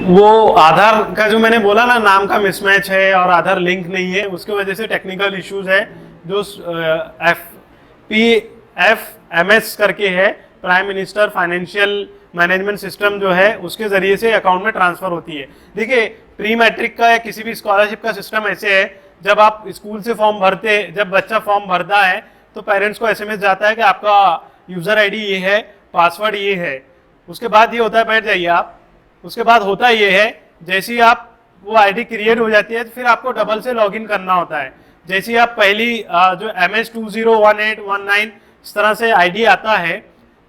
वो आधार का जो मैंने बोला ना, नाम का मिसमैच है और आधार लिंक नहीं है, उसकी वजह से टेक्निकल इश्यूज है। जो PFMS करके है, prime minister financial management system जो है, उसके जरिए से अकाउंट में ट्रांसफर होती है। देखिए, प्री मैट्रिक का या किसी भी स्कॉलरशिप का सिस्टम ऐसे है, जब आप स्कूल से फॉर्म भरते, जब बच्चा फॉर्म भरता है तो पेरेंट्स को SMS जाता है कि आपका यूजर ID ये है, पासवर्ड ये है। उसके बाद ये होता है, बैठ जाइए आप, उसके बाद होता ये है, जैसे ही आप वो आईडी क्रिएट हो जाती है तो फिर आपको डबल से लॉगिन करना होता है। जैसे ही आप पहली जो MS201819 इस तरह से आईडी आता है,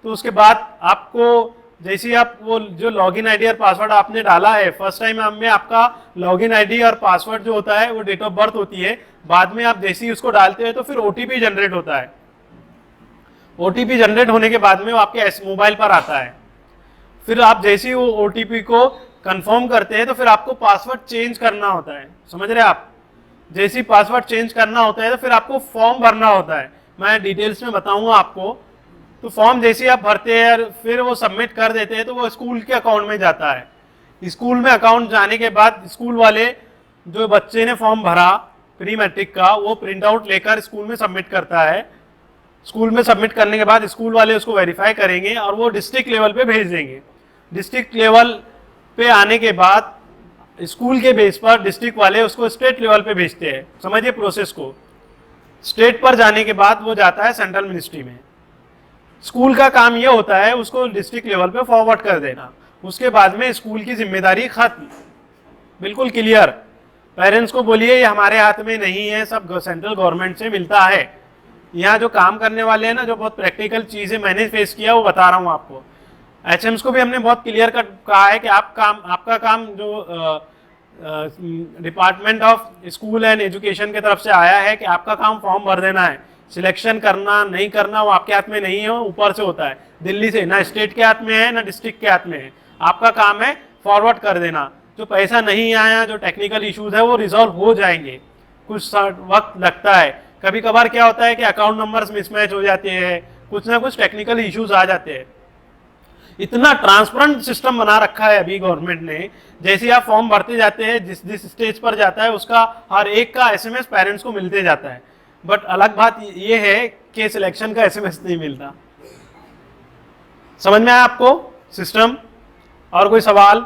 तो उसके बाद आपको जैसे ही आप वो जो लॉगिन आईडी और पासवर्ड आपने डाला है, फर्स्ट टाइम में आपका लॉगिन आईडी और पासवर्ड जो होता है वो डेट ऑफ बर्थ होती है। बाद में आप जैसे ही उसको डालते हैं तो फिर OTP जनरेट होता है। OTP जनरेट होने के बाद में वो आपके मोबाइल पर आता है। फिर आप जैसे ही वो OTP को कंफर्म करते हैं तो फिर आपको पासवर्ड चेंज करना होता है। समझ रहे हैं आप? जैसे ही पासवर्ड चेंज करना होता है तो फिर आपको फॉर्म भरना होता है। मैं डिटेल्स में बताऊंगा आपको। तो फॉर्म जैसे ही आप भरते हैं फिर वो सबमिट कर देते हैं तो वो स्कूल के अकाउंट में जाता है। स्कूल में अकाउंट जाने के बाद स्कूल वाले, जो बच्चे ने फॉर्म भरा प्री मैट्रिक का, वो प्रिंट आउट लेकर स्कूल में सबमिट करता है। स्कूल में सबमिट करने के बाद स्कूल वाले उसको वेरीफाई करेंगे और वो डिस्ट्रिक्ट लेवल पे भेज देंगे। डिस्ट्रिक्ट लेवल पे आने के बाद स्कूल के बेस पर डिस्ट्रिक्ट वाले उसको स्टेट लेवल पे भेजते हैं। समझिए प्रोसेस को। स्टेट पर जाने के बाद वो जाता है सेंट्रल मिनिस्ट्री में। स्कूल का काम ये होता है उसको डिस्ट्रिक्ट लेवल पे फॉरवर्ड कर देना। उसके बाद में स्कूल की जिम्मेदारी खत्म, बिल्कुल क्लियर। पेरेंट्स को बोलिए ये हमारे हाथ में नहीं है, सब सेंट्रल गवर्नमेंट से मिलता है। यहाँ जो काम करने वाले हैं ना, जो बहुत प्रैक्टिकल चीजें मैंने फेस किया वो बता रहा हूँ आपको। HMs को भी हमने बहुत क्लियर कट कहा है कि आपका काम जो department of school and education की तरफ से आया है कि आपका काम फॉर्म भर देना है। सिलेक्शन करना नहीं करना वो आपके हाथ में नहीं है, ऊपर से होता है, दिल्ली से। ना स्टेट के हाथ में है ना डिस्ट्रिक्ट के हाथ में है। आपका काम है फॉरवर्ड कर देना। जो पैसा नहीं आया, जो टेक्निकल इश्यूज है वो रिजॉल्व हो जाएंगे। कुछ वक्त लगता है, कभी कभार क्या होता है कि अकाउंट नंबर्स मिसमैच हो जाते हैं, कुछ ना कुछ टेक्निकल इश्यूज आ जाते हैं। इतना ट्रांसपेरेंट सिस्टम बना रखा है अभी गवर्नमेंट ने। जैसे आप फॉर्म भरते जाते हैं, जिस स्टेज पर जाता है उसका हर एक का SMS पेरेंट्स को मिलते जाता है। बट अलग बात ये है कि सिलेक्शन का SMS नहीं मिलता। समझ में आया आपको सिस्टम? और कोई सवाल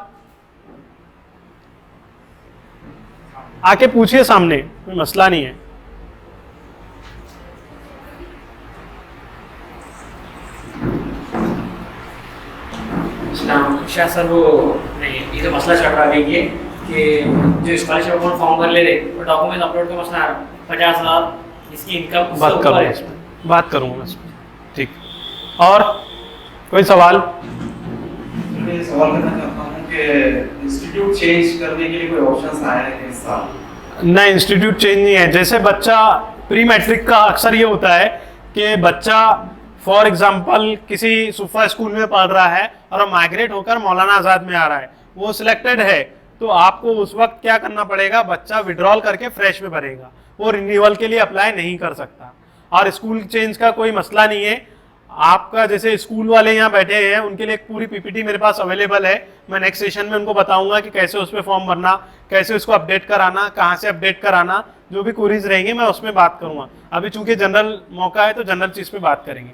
आके पूछिए सामने, कोई मसला नहीं है। अच्छा सर, वो नहीं, ये तो मसला चल रहा है ये कि जो स्कॉलरशिप अकाउंट फॉर्म भर ले रहे वो डॉक्यूमेंट अपलोड का मसला आ रहा। 50,000 इसकी इनकम बात करूंगा इसमें। ठीक, और कोई सवाल? मैं सवाल करना चाहता हूँ कि इंस्टीट्यूट चेंज करने के लिए कोई ऑप्शंस आए हैं इस साल? नहीं, इंस्टीट्यूट चेंज नहीं है। जैसे बच्चा प्री मैट्रिक का अक्सर ये होता है कि बच्चा फॉर एग्जाम्पल किसी सुफा स्कूल में पढ़ रहा है और माइग्रेट होकर मौलाना आज़ाद में आ रहा है, वो सिलेक्टेड है, तो आपको उस वक्त क्या करना पड़ेगा, बच्चा विड्रॉल करके फ्रेश में भरेगा। वो रिन्यूअल के लिए अप्लाई नहीं कर सकता। और स्कूल चेंज का कोई मसला नहीं है। आपका जैसे स्कूल वाले यहाँ बैठे हैं, उनके लिए एक पूरी PPT मेरे पास अवेलेबल है। मैं नेक्स्ट सेशन में उनको बताऊंगा कि कैसे उस पर फॉर्म भरना, कैसे उसको अपडेट कराना, कहाँ से अपडेट कराना, जो भी क्वेरीज रहेंगे मैं उसमें बात करूंगा। अभी चूंकि जनरल मौका है तो जनरल चीज पे बात करेंगे।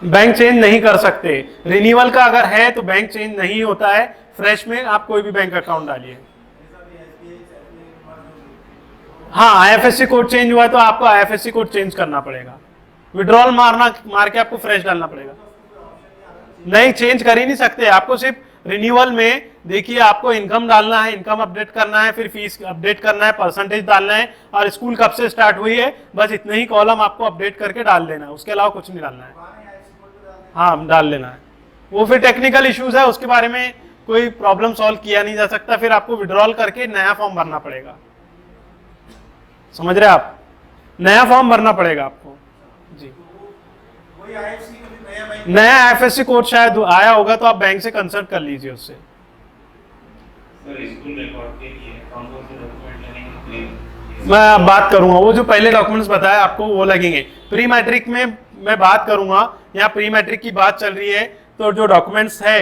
बैंक चेंज नहीं कर सकते। रिन्यूअल का अगर है तो बैंक चेंज नहीं होता है। फ्रेश में आप कोई भी बैंक अकाउंट डालिए। हाँ, IFSC कोड चेंज हुआ है तो आपको IFSC कोड चेंज करना पड़ेगा। विड्रॉल मार के आपको फ्रेश डालना पड़ेगा। नहीं, चेंज कर ही नहीं सकते। आपको सिर्फ रिन्यूअल में देखिए, आपको इनकम डालना है, इनकम अपडेट करना है, फिर फीस अपडेट करना है, परसेंटेज डालना है और स्कूल कब से स्टार्ट हुई है, बस इतने ही कॉलम आपको अपडेट करके डाल देना है। उसके अलावा कुछ नहीं डालना है। हाँ, डाल लेना है। वो फिर टेक्निकल इश्यूज है, उसके बारे में कोई प्रॉब्लम सॉल्व किया नहीं जा सकता। फिर आपको विड्रॉल करके नया फॉर्म भरना पड़ेगा। समझ रहे आप? नया फॉर्म भरना पड़ेगा आपको जी। नया IFSC कोड शायद आया होगा तो आप बैंक से कंसल्ट कर लीजिए उससे। मैं अब बात करूंगा, वो जो पहले डॉक्यूमेंट्स बताया आपको वो लगेंगे। प्री मैट्रिक में मैं बात करूंगा, यहाँ प्री मैट्रिक की बात चल रही है तो जो डॉक्यूमेंट्स है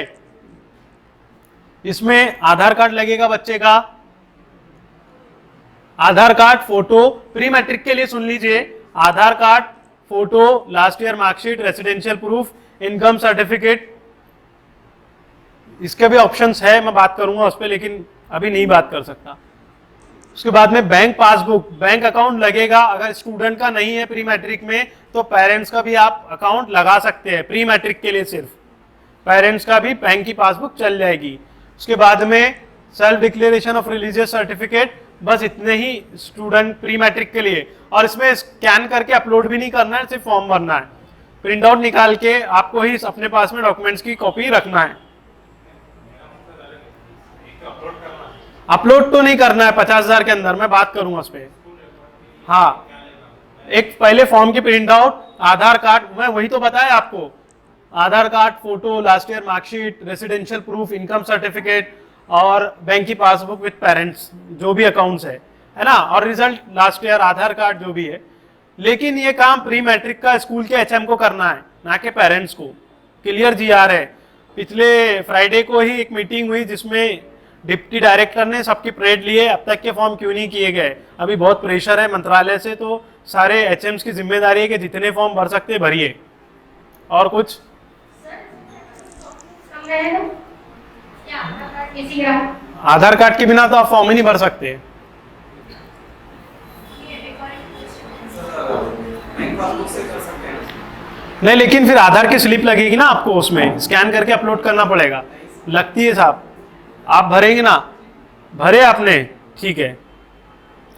इसमें आधार कार्ड लगेगा बच्चे का, Aadhaar card, photo, pre matric के लिए सुन लीजिए, Aadhaar card, photo, last year marksheet, residential proof, income certificate, इसके भी ऑप्शंस है, मैं बात करूंगा उस पर, लेकिन अभी नहीं बात कर सकता। उसके बाद में बैंक पासबुक, बैंक अकाउंट लगेगा, अगर स्टूडेंट का नहीं है प्री मैट्रिक में तो पेरेंट्स का भी आप अकाउंट लगा सकते हैं, प्री मैट्रिक के लिए सिर्फ पेरेंट्स का भी बैंक की पासबुक चल जाएगी। उसके बाद में self declaration of religious certificate, बस इतने ही स्टूडेंट प्री मैट्रिक के लिए, और इसमें स्कैन करके अपलोड भी नहीं करना है, सिर्फ फॉर्म भरना है, प्रिंट आउट निकाल के आपको ही अपने पास में डॉक्यूमेंट्स की कॉपी रखना है। अपलोड तो नहीं करना है 50,000 के अंदर, मैं बात करूंगा उस पर। हाँ, एक पहले फॉर्म की प्रिंट आउट, आधार कार्ड, मैं वही तो बताया आपको, Aadhaar card, photo, last year marksheet, residential proof, income certificate और बैंक की पासबुक विद पेरेंट्स, जो भी अकाउंट्स है ना, और result last year, Aadhaar card जो भी है। लेकिन ये काम प्री मैट्रिक का स्कूल के एचएम को करना है, ना कि पेरेंट्स को। क्लियर जीआर है। पिछले फ्राइडे को ही एक मीटिंग हुई जिसमें डिप्टी डायरेक्टर ने सबकी परेड लिए, अब तक के फॉर्म क्यों नहीं किए गए, अभी बहुत प्रेशर है मंत्रालय से, तो सारे एचएम्स की जिम्मेदारी है कि जितने फॉर्म भर सकते भरिए। और कुछ आधार कार्ड के बिना तो आप फॉर्म ही नहीं भर सकते। नहीं, लेकिन फिर आधार की स्लिप लगेगी ना आपको, उसमें स्कैन करके अपलोड करना पड़ेगा। लगती है साहब, आप भरेंगे ना, भरे आपने, ठीक है,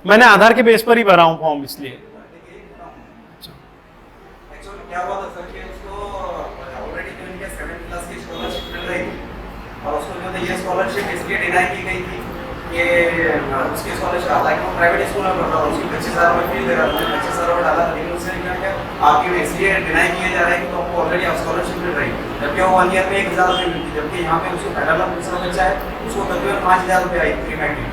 मैंने आधार के बेस पर ही भरा हूं फॉर्म, इसलिए। क्या हुआ था सर कि उसको ऑलरेडी जो इनके 7th क्लास की स्कॉलरशिप मिल रही थी और उसको जो ये स्कॉलरशिप इसलिए डिनाई की गई थी कि उसकी स्कॉलरशिप लाइक वो प्राइवेट स्कूल में पढ़ रहा है, उसकी 25,000 रुपये फीस दे रहा था, 25,000 रुपये डाला, लेकिन उससे क्या क्या आपकी इसलिए डिनाई किया जा रहा है कि तो आपको ऑलरेडी स्कॉलरशिप मिल रही है, जबकि वो 1 ईयर में 1,000 रुपये मिलती, जबकि यहाँ पे उसको पहला दूसरा बच्चा है उसको तकरीबन 5,000 रुपये आई प्री मैट्रिक।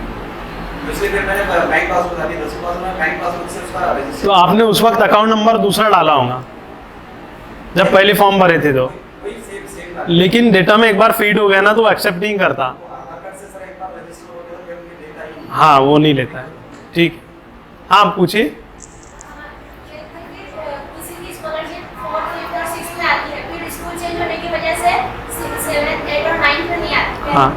इसलिए फिर मैंने बैंक पासबुक डाली, 10 पास में बैंक पासबुक से उसका रजिस्टर। तो आपने उस वक्त अकाउंट नंबर दूसरा डाला होगा जब पहले फॉर्म भरे थे, तो लेकिन डेटा में एक बार फीड हो गया ना तो वो एक्सेप्ट नहीं करता। हाँ, वो नहीं लेता है, ठीक। हाँ, पूछिए। हाँ,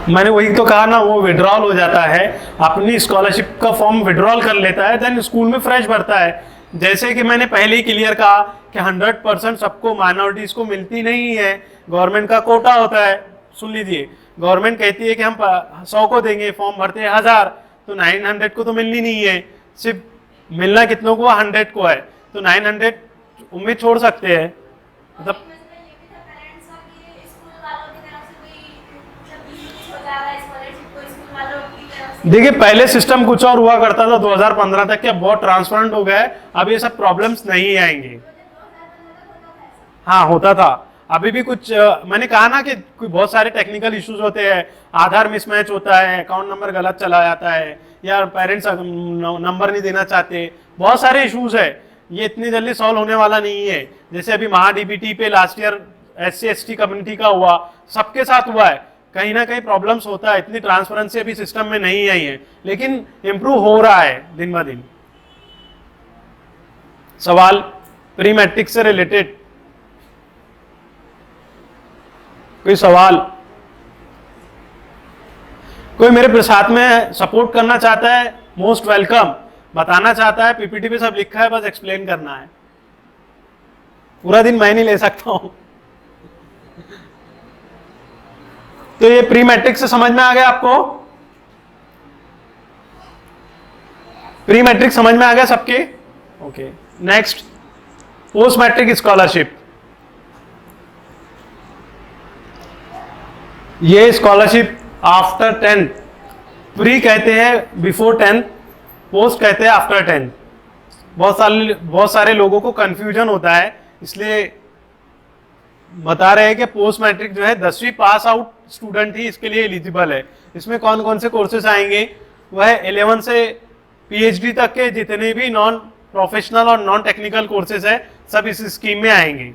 मैंने वही तो कहा ना, वो विड्रॉल हो जाता है, अपनी स्कॉलरशिप का फॉर्म विड्रॉल कर लेता है, देन स्कूल में फ्रेश भरता है। जैसे कि मैंने पहले ही क्लियर कहा कि 100% सबको माइनॉरिटीज को मिलती नहीं है, गवर्नमेंट का कोटा होता है। सुन लीजिए, गवर्नमेंट कहती है कि हम 100 को देंगे, फॉर्म भरते हैं 1000, तो 900 को तो मिलनी नहीं है, सिर्फ मिलना कितनों को 100 को है, तो 900 उम्मीद छोड़ सकते हैं। मतलब देखिए, पहले सिस्टम कुछ और हुआ करता था 2015 तक के, बहुत ट्रांसपेरेंट हो गया है, अब ये सब प्रॉब्लम्स नहीं आएंगे। हाँ, होता था, अभी भी कुछ मैंने कहा ना कि बहुत सारे टेक्निकल इश्यूज होते हैं, आधार मिसमैच होता है, अकाउंट नंबर गलत चला जाता है, या पेरेंट्स नंबर नहीं देना चाहते, बहुत सारे इश्यूज है, ये इतनी जल्दी सॉल्व होने वाला नहीं है। जैसे अभी महाडीबीटी पे लास्ट ईयर SC/ST कम्युनिटी का हुआ, सबके साथ हुआ है, कहीं ना कहीं प्रॉब्लम्स होता है, इतनी ट्रांसपेरेंसी अभी सिस्टम में नहीं आई है, लेकिन इंप्रूव हो रहा है दिन ब दिन। सवाल प्री मैट्रिक से रिलेटेड कोई सवाल? कोई मेरे साथ में सपोर्ट करना चाहता है, मोस्ट वेलकम। बताना चाहता है, पीपीटी पे सब लिखा है, बस एक्सप्लेन करना है, पूरा दिन मैं नहीं ले सकता हूं। तो ये प्री मैट्रिक से समझ में आ गया आपको? प्री मैट्रिक समझ में आ गया सबके? Okay, next post matric scholarship. ये स्कॉलरशिप आफ्टर 10th, प्री कहते हैं बिफोर 10th, पोस्ट कहते हैं आफ्टर 10th। बहुत सारे लोगों को कंफ्यूजन होता है, इसलिए बता रहे हैं कि पोस्ट मैट्रिक जो है 10वीं पास आउट स्टूडेंट ही इसके लिए एलिजिबल है। इसमें कौन कौन से कोर्सेज आएंगे? वह 11 से PhD तक के जितने भी नॉन प्रोफेशनल और नॉन टेक्निकल कोर्सेज है, सब इस स्कीम में आएंगे।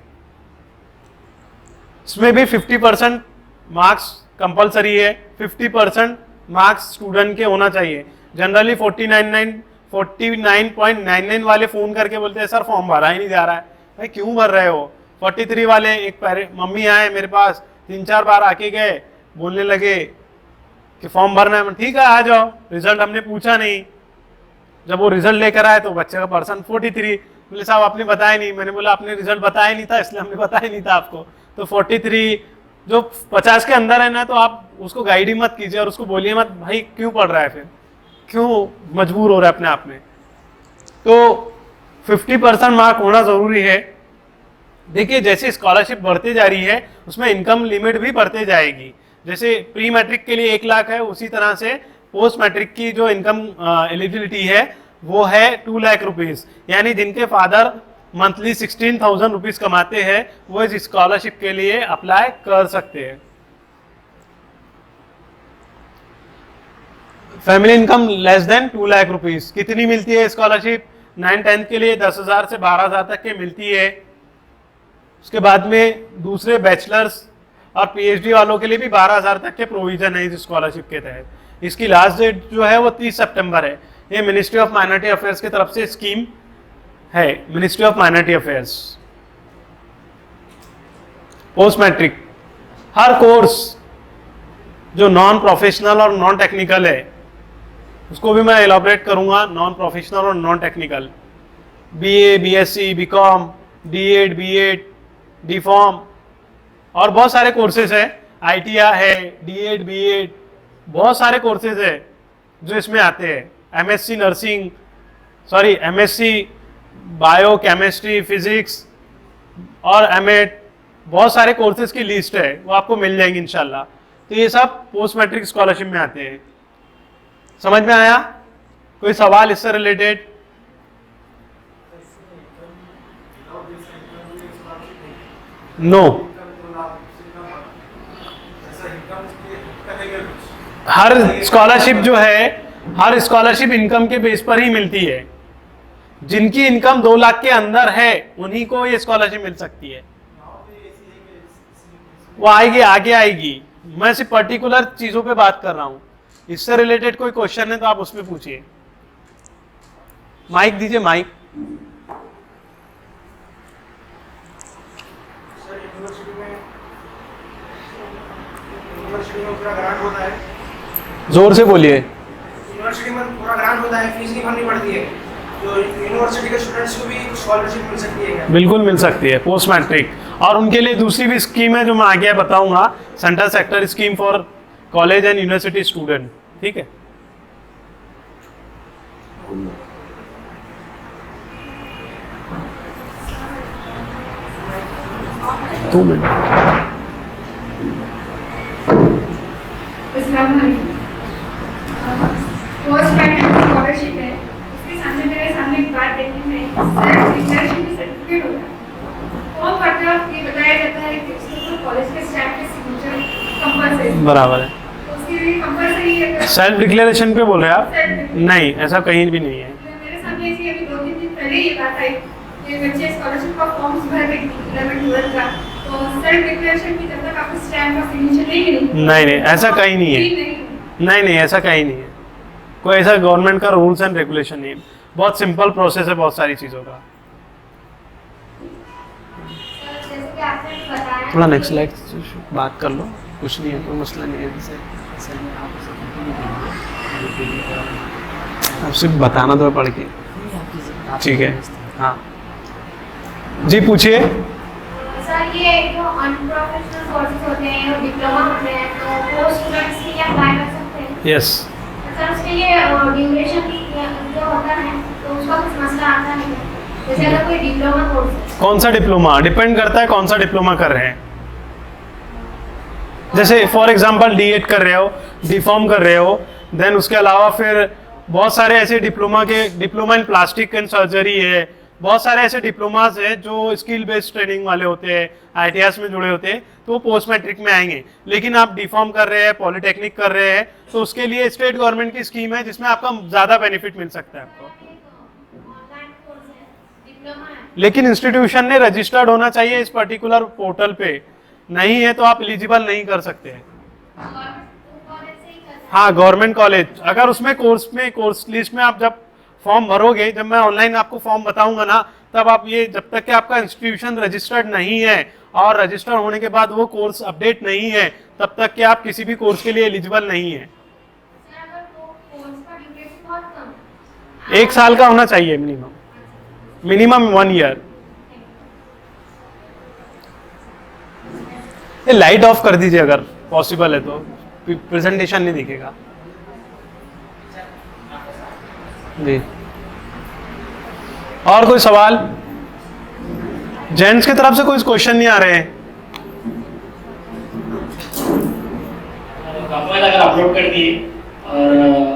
इसमें भी 50% मार्क्स कंपलसरी है, 50% मार्क्स स्टूडेंट के होना चाहिए। जनरली 49.99 वाले फ़ोन करके बोलते हैं सर फॉर्म भरा ही नहीं जा रहा है। भाई क्यों भर रहे हो? 43 वाले एक मम्मी आए मेरे पास, 3-4 बार आके गए, बोलने लगे कि फॉर्म भरना है। ठीक है आ जाओ, रिजल्ट हमने पूछा नहीं। जब वो रिजल्ट लेकर आए तो बच्चे का पर्सन 43। बोले साहब आपने बताया नहीं। मैंने बोला आपने रिजल्ट बताया नहीं था इसलिए हमने बताया नहीं था आपको। तो 43 जो 50 के अंदर है ना, तो आप उसको गाइड ही मत कीजिए और उसको बोलिए मत भाई क्यों पढ़ रहा है, फिर क्यों मजबूर हो रहा है अपने आप में। तो 50% मार्क होना जरूरी है। देखिए जैसे स्कॉलरशिप बढ़ते जा रही है उसमें इनकम लिमिट भी बढ़ते जाएगी। जैसे प्री मैट्रिक के लिए 1 लाख है, उसी तरह से पोस्ट मैट्रिक की जो इनकम एलिजिबिलिटी है वो है 2 लाख रुपीज। यानी जिनके फादर मंथली 16,000 रुपीज कमाते हैं वो इस स्कॉलरशिप के लिए अप्लाई कर सकते हैं। Family income less than 2 lakh rupees कितनी मिलती है स्कॉलरशिप? 9-10 के लिए 10,000 से 12,000 तक के मिलती है। उसके बाद में दूसरे बैचलर्स और पीएचडी वालों के लिए भी 12,000 तक के प्रोविजन है इस स्कॉलरशिप के तहत। इसकी लास्ट डेट जो है वो 30 सितंबर है। ये मिनिस्ट्री ऑफ माइनॉरिटी अफेयर्स की तरफ से स्कीम है, ministry of minority affairs. Post matric हर कोर्स जो नॉन प्रोफेशनल और नॉन टेक्निकल है उसको भी मैं एलॉबरेट करूंगा। नॉन प्रोफेशनल और non technical, BA, BSc, BCom, DEd, BEd, DPharm और बहुत सारे कोर्सेज है। आईटीआई है, डीएड, बीएड, बहुत सारे कोर्सेज है जो इसमें आते हैं। MSc nursing, sorry MSc bio chemistry, physics और एमएड, बहुत सारे कोर्सेज की लिस्ट है, वो आपको मिल जाएंगी इंशाल्लाह। तो ये सब पोस्ट मैट्रिक स्कॉलरशिप में आते हैं। समझ में आया? कोई सवाल इससे रिलेटेड? नो। हर स्कॉलरशिप जो है, हर स्कॉलरशिप इनकम के बेस पर ही मिलती है। जिनकी इनकम 2 लाख के अंदर है उन्हीं को ये स्कॉलरशिप मिल सकती है। वो आएगी, आगे आएगी। मैं सिर्फ पर्टिकुलर चीजों पे बात कर रहा हूं। इससे रिलेटेड कोई क्वेश्चन है तो आप उसमें पूछिए। माइक दीजिए, माइक। पूरा ग्रांट होता है, जोर से बोलिए। यूनिवर्सिटी में पूरा ग्रांट होता है, फीस नहीं भरनी पड़ती है, तो यूनिवर्सिटी के स्टूडेंट्स को भी स्कॉलरशिप मिल सकती है क्या? बिल्कुल मिल सकती है पोस्ट मैट्रिक। और उनके लिए दूसरी भी स्कीम है जो मैं आगे बताऊंगा, central sector scheme for college and university student. ठीक है, दो मिनट। पोस्ट मैट्रिक स्कॉलरशिप है, उसके सामने मेरे सामने एक बात देखने में सर्टिफिकेट होता है। फॉर्म भरते वक्त ये बताया जाता है कि उसको कॉलेज के स्टाफ के सिग्नेचर कंपलसरी, बराबर है। तो उसके लिए कंपलसरी है। सेल्फ डिक्लेरेशन पे बोल रहे हैं आप? नहीं, ऐसा कहीं भी नहीं है। मेरे सामने ऐसी अभी 2-3 दिन पहले ये बात आई कि बच्चे स्कॉलरशिप का फॉर्म्स भर रहे थे 11-12 का, तो सेल्फ डिक्लेरेशन की जब तक आपको स्टैम्प और सिग्नेचर नहीं, नहीं, ऐसा कहीं नहीं है। नहीं, ऐसा कहीं नहीं है। कोई ऐसा गवर्नमेंट का रूल्स एंड रेगुलेशन नहीं है। बहुत सिंपल प्रोसेस है बहुत सारी चीज़ों का। थोड़ा नेक्स्ट स्लाइड बात कर लो, कुछ नहीं है, कोई मसला नहीं है। आप सिर्फ बताना तो है पढ़ के। ठीक है, हाँ जी पूछिए। सर ये जो अनप्रोफेशनल कोर्सेज होते हैं और डिप्लोमा होते हैं, तो वो स्टूडेंट्स के लिए अप्लाई कर सकते हैं? यस। सर उसके लिए ड्यूरेशन जो होता है तो उसका कुछ मसला आता है? जैसे अगर कोई डिप्लोमा कोर्स है, कौन सा डिप्लोमा? डिपेंड करता है कौन सा डिप्लोमा कर रहे हैं। जैसे फॉर एग्जांपल डीएड कर रहे हो, डीफॉर्म कर रहे हो, देन उसके अलावा फिर बहुत सारे ऐसे diploma in plastic and surgery है, बहुत सारे ऐसे डिप्लोमास है जो स्किल बेस्ड ट्रेनिंग वाले होते हैं, आईटीआई में जुड़े होते हैं, तो वो पोस्ट मैट्रिक में आएंगे। लेकिन आप डीफॉर्म कर रहे हैं, पॉलिटेक्निक कर रहे हैं, तो उसके लिए स्टेट गवर्नमेंट की स्कीम है जिसमें आपका ज़्यादा बेनिफिट मिल सकता है आपको। ऑनलाइन कोर्स है, डिप्लोमा है। लेकिन इंस्टीट्यूशन ने रजिस्टर्ड होना चाहिए इस पर्टिकुलर पोर्टल पे, नहीं है तो आप एलिजिबल नहीं कर सकते हैं। हाँ गवर्नमेंट कॉलेज, अगर उसमें कोर्स लिस्ट में आप जब फॉर्म भरोगे, जब मैं ऑनलाइन आपको फॉर्म बताऊंगा ना, तब आप ये, जब तक कि आपका इंस्टीट्यूशन रजिस्टर्ड नहीं है और रजिस्टर होने के बाद वो कोर्स अपडेट नहीं है, तब तक कि आप किसी भी कोर्स के लिए एलिजिबल नहीं है। सर अगर वो कोर्स का ड्यूरेशन बहुत कम है, 1 साल का होना चाहिए मिनिमम 1 ईयर। ये लाइट ऑफ कर दीजिए अगर पॉसिबल है तो, प्रेजेंटेशन नहीं दिखेगा जी। और कोई सवाल? जेंट्स की तरफ से कोई क्वेश्चन नहीं आ रहे हैं? डॉक्यूमेंट अगर अपलोड कर दिए और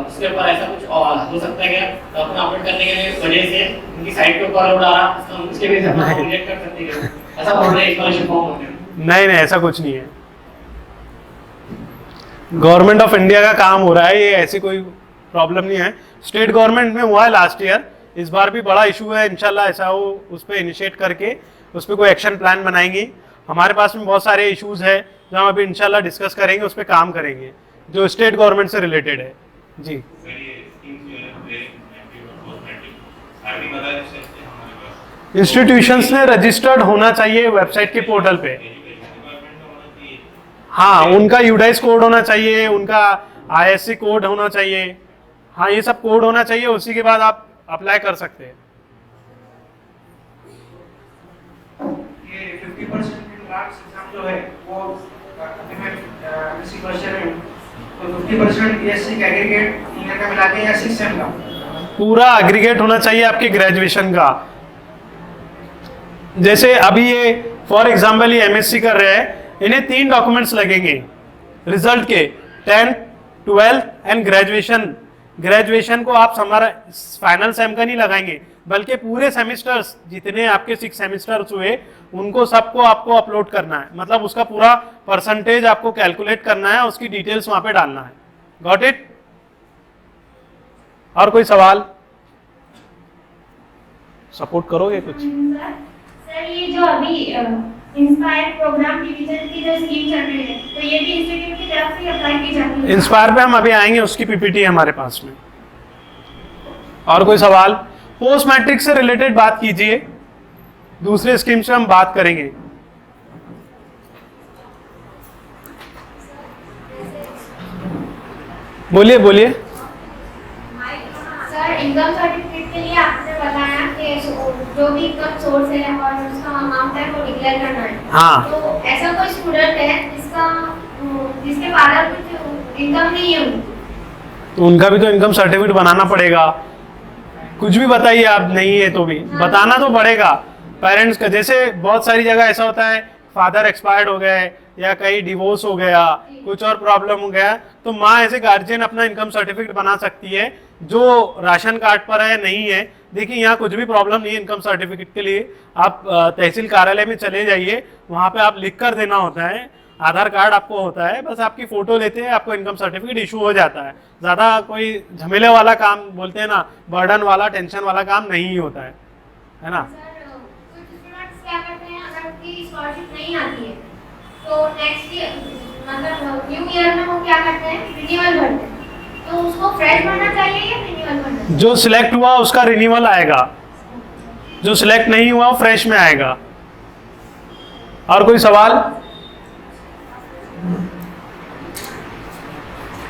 उसके ऊपर ऐसा कुछ हो सकता है क्या, डॉक्यूमेंट अपलोड करने के वजह से उनकी साइट पे कॉल आ रहा है, उसके वजह से हम रिजेक्ट कर सकते हैं, ऐसा बोल रहे हैं स्कॉलरशिप फॉर्म होते हैं? नहीं नहीं, ऐसा कुछ नहीं है। गवर्नमेंट ऑफ इंडिया का काम हो रहा है, ये ऐसी कोई प्रॉब्लम नहीं है। स्टेट गवर्नमेंट में हुआ है लास्ट ईयर, इस बार भी बड़ा इशू है, इंशाल्लाह ऐसा हो उस पर इनिशिएट करके उस पर कोई एक्शन प्लान बनाएंगे। हमारे पास में बहुत सारे इश्यूज है जो हम अभी इंशाल्लाह डिस्कस करेंगे, उस पर काम करेंगे जो स्टेट गवर्नमेंट से रिलेटेड है जी। इंस्टीट्यूशंस ने रजिस्टर्ड होना चाहिए वेबसाइट के पोर्टल पे। हाँ, उनका यूडाइस कोड होना चाहिए, उनका आईएससी कोड होना चाहिए, हाँ ये सब कोड होना चाहिए, उसी के बाद आप अप्लाई कर सकते हैं। ये 50% मार्क्स एग्जाम जो है वो अभी मैं इसी क्वेश्चन में, तो 50% बीएससी का एग्रीगेट ईयर का मिला के या 6 सेम का पूरा एग्रीगेट होना चाहिए आपके ग्रेजुएशन का। जैसे अभी ये फॉर एग्जाम्पल ये एमएससी कर रहे हैं, इन्हें 3 डॉक्यूमेंट्स लगेंगे रिजल्ट के, 10th 12th and graduation. Graduation को आप हमारा फाइनल सेम का नहीं लगाएंगे, बल्कि पूरे सेमिस्टर्स जितने आपके 6 सेमिस्टर्स हुए उनको सबको आपको अपलोड करना है, मतलब उसका पूरा परसेंटेज आपको कैलकुलेट करना है, उसकी डिटेल्स वहां पे डालना है। Got it? और कोई सवाल? सपोर्ट करोगे कुछ? सर ये जो अभी इंस्पायर प्रोग्राम डिवीजन की जो स्कीम चल रही है, तो ये भी इंस्टीट्यूट की तरफ से अप्लाई की जाती है? इंस्पायर पे हम अभी आएंगे, उसकी पीपीटी है हमारे पास में। और कोई सवाल? पोस्ट मैट्रिक से रिलेटेड बात कीजिए, दूसरे स्कीम से हम बात करेंगे। बोलिए बोलिए। सर इनकम सर्टिफिकेट के लिए आपने बताया कि जो भी इनकम सोर्स है और उसका अमाउंट है वो डिक्लेयर करना है। हाँ। तो ऐसा कोई स्टूडेंट है जिसके फादर कुछ इनकम नहीं है, तो उनका भी तो इनकम सर्टिफिकेट बनाना पड़ेगा। कुछ भी बताइए आप, नहीं है तो भी बताना तो पड़ेगा पेरेंट्स का। जैसे बहुत सारी जगह ऐसा होता है, फादर एक्सपायर्ड हो गए या कहीं डिवोर्स हो गया, कुछ और प्रॉब्लम हो गया, तो माँ एज ए गार्जियन अपना इनकम सर्टिफिकेट बना सकती है जो राशन कार्ड पर है नहीं है। देखिए यहाँ कुछ भी प्रॉब्लम नहीं है इनकम सर्टिफिकेट के लिए, आप तहसील कार्यालय में चले जाइए, वहाँ पे आप लिख कर देना होता है, आधार कार्ड आपको होता है, बस आपकी फोटो लेते हैं, आपको इनकम सर्टिफिकेट इशू हो जाता है। ज़्यादा कोई झमेले वाला काम, बोलते हैं ना, बर्डन वाला, टेंशन वाला काम नहीं होता है ना। सर कुछ स्टूडेंट्स क्या करते हैं, अगर उनकी स्कॉलरशिप नहीं आती है तो नेक्स्ट ईयर मतलब न्यू ईयर में वो क्या करते हैं, रिन्यूअल भरते हैं, तो उसको फ्रेश भरना चाहिए या रिन्यूअल भरना चाहिए? जो सिलेक्ट हुआ उसका रिन्यूअल आएगा, जो सिलेक्ट नहीं हुआ वो फ्रेश में आएगा। और कोई सवाल?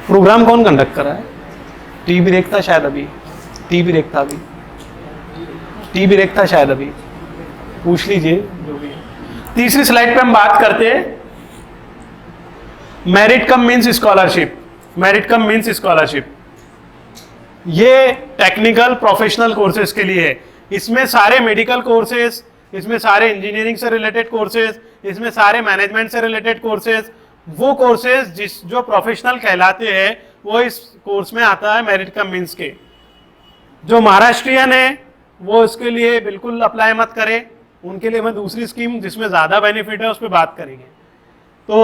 प्रोग्राम कौन कंडक्ट कर रहा है? टी ब्रेक था शायद अभी, टी ब्रेक था अभी, टी ब्रेक था शायद अभी, पूछ लीजिए जो भी है। तीसरी स्लाइड पे हम बात करते हैं merit cum means scholarship. Merit cum means scholarship ये टेक्निकल प्रोफेशनल कोर्सेज के लिए है। इसमें सारे मेडिकल कोर्सेज, इसमें सारे इंजीनियरिंग से रिलेटेड कोर्सेज, इसमें सारे मैनेजमेंट से रिलेटेड कोर्सेज, वो कोर्सेज जो प्रोफेशनल कहलाते हैं वो इस कोर्स में आता है मेरिट कम मींस के। जो महाराष्ट्रियन है वो इसके लिए बिल्कुल अप्लाई मत करें, उनके लिए मैं दूसरी स्कीम जिसमें ज़्यादा बेनिफिट है उस पर बात करेंगे। तो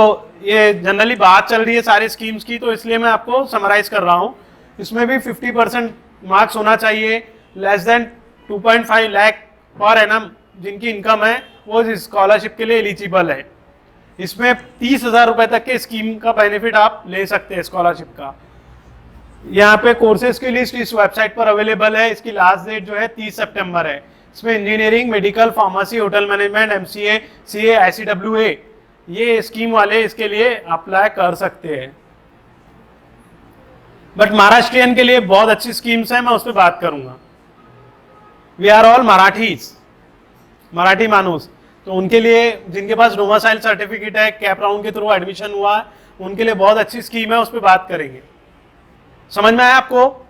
ये जनरली बात चल रही है सारी स्कीम्स की, तो इसलिए मैं आपको समराइज कर रहा हूँ। इसमें भी 50% मार्क्स होना चाहिए, less than 2.5 lakh per annum जिनकी इनकम है वो इस स्कॉलरशिप के लिए एलिजिबल है। इसमें 30,000 रुपये तक के स्कीम का बेनिफिट आप ले सकते हैं स्कॉलरशिप का। यहाँ पे कोर्सेज की लिस्ट इस वेबसाइट पर अवेलेबल है। इसकी लास्ट डेट जो है 30 सितंबर है। इसमें engineering, medical, pharmacy, hotel management, MCA, CA, ICWA ये स्कीम वाले इसके लिए अप्लाई कर सकते हैं। बट महाराष्ट्रियन के लिए बहुत अच्छी स्कीम्स हैं, मैं उस पर बात करूंगा। We are all Marathis, Marathi मानुस, तो उनके लिए जिनके पास डोमासाइल सर्टिफिकेट है, कैप राउंड के थ्रू एडमिशन हुआ है, उनके लिए बहुत अच्छी स्कीम है, उस पर बात करेंगे। समझ में आया आपको?